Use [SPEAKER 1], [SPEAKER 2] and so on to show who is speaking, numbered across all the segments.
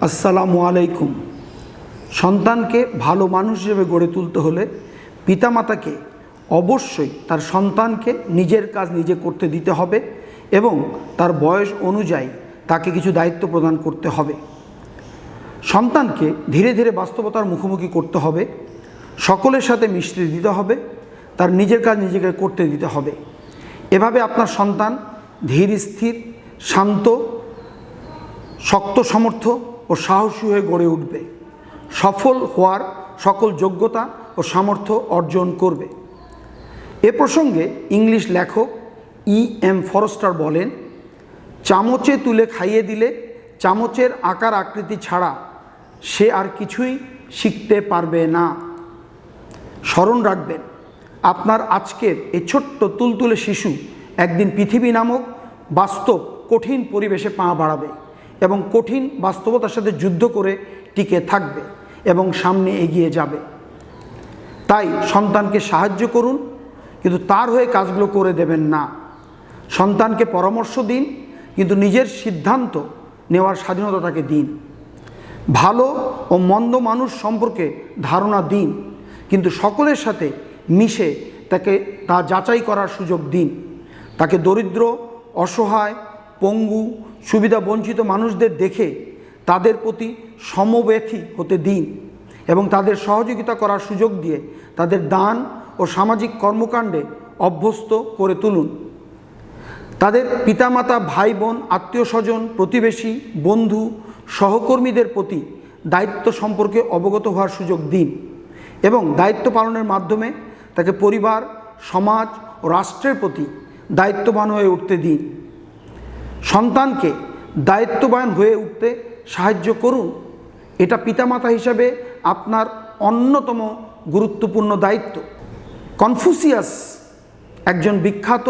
[SPEAKER 1] আসসালামু আলাইকুম। সন্তানকে ভালো মানুষ হিসেবে গড়ে তুলতে হলে পিতামাতাকে অবশ্যই তার সন্তানকে নিজের কাজ নিজে করতে দিতে হবে এবং তার বয়স অনুযায়ী তাকে কিছু দায়িত্ব প্রদান করতে হবে। সন্তানকে ধীরে ধীরে বাস্তবতার মুখোমুখি করতে হবে, সকলের সাথে মিশতে দিতে হবে, তার নিজের কাজ নিজেকে করতে দিতে হবে। এভাবে আপনার সন্তান ধীর স্থির, শান্ত, শক্ত সমর্থ ও সাহসী হয়ে গড়ে উঠবে, সফল হওয়ার সকল যোগ্যতা ও সামর্থ্য অর্জন করবে। এ প্রসঙ্গে ইংলিশ লেখক E.M. ফরেস্টার বলেন, চামচে তুলে খাইয়ে দিলে চামচের আকার আকৃতি ছাড়া সে আর কিছুই শিখতে পারবে না। স্মরণ রাখবেন, আপনার আজকের এই ছোট্ট তুলতুলে শিশু একদিন পৃথিবী নামক বাস্তব কঠিন পরিবেশে পা বাড়াবে এবং কঠিন বাস্তবতার সাথে যুদ্ধ করে টিকে থাকবে এবং সামনে এগিয়ে যাবে। তাই সন্তানকে সাহায্য করুন, কিন্তু তার হয়ে কাজগুলো করে দেবেন না। সন্তানকে পরামর্শ দিন, কিন্তু নিজের সিদ্ধান্ত নেওয়ার স্বাধীনতা তাকে দিন। ভালো ও মন্দ মানুষ সম্পর্কে ধারণা দিন, কিন্তু সকলের সাথে মিশে তাকে তা যাচাই করার সুযোগ দিন। তাকে দরিদ্র, অসহায়, পঙ্গু, সুবিধা বঞ্চিত মানুষদের দেখে তাদের প্রতি সমব্যথী হতে দিন এবং তাদের সহযোগিতা করার সুযোগ দিয়ে তাদের দান ও সামাজিক কর্মকাণ্ডে অভ্যস্ত করে তুলুন। তাদের পিতামাতা, ভাই বোন, আত্মীয় স্বজন, প্রতিবেশী, বন্ধু, সহকর্মীদের প্রতি দায়িত্ব সম্পর্কে অবগত হওয়ার সুযোগ দিন এবং দায়িত্ব পালনের মাধ্যমে তাকে পরিবার, সমাজ ও রাষ্ট্রের প্রতি দায়িত্ববান হয়ে উঠতে দিন। সন্তানকে দায়িত্ববান হয়ে উঠতে সাহায্য করুন। এটা পিতামাতা হিসাবে আপনার অন্যতম গুরুত্বপূর্ণ দায়িত্ব। কনফুসিয়াস, একজন বিখ্যাত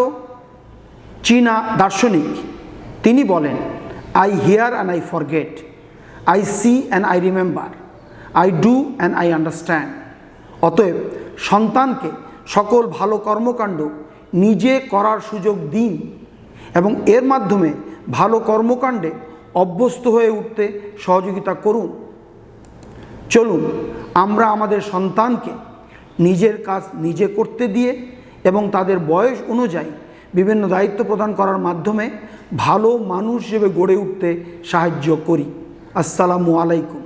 [SPEAKER 1] চীনা দার্শনিক, তিনি বলেন, I hear and I forget, I see and I remember, I do and I understand. অতএব সন্তানকে সকল ভালো কর্মকাণ্ড নিজে করার সুযোগ দিন এবং এর মাধ্যমে ভালো কর্মকাণ্ডে অভ্যস্ত হয়ে উঠতে সহযোগিতা করুন। চলুন আমরা আমাদের সন্তানকে নিজের কাজ নিজে করতে দিয়ে এবং তাদের বয়স অনুযায়ী বিভিন্ন দায়িত্ব প্রদান করার মাধ্যমে ভালো মানুষ হিসেবে গড়ে উঠতে সাহায্য করি। আসসালামু আলাইকুম।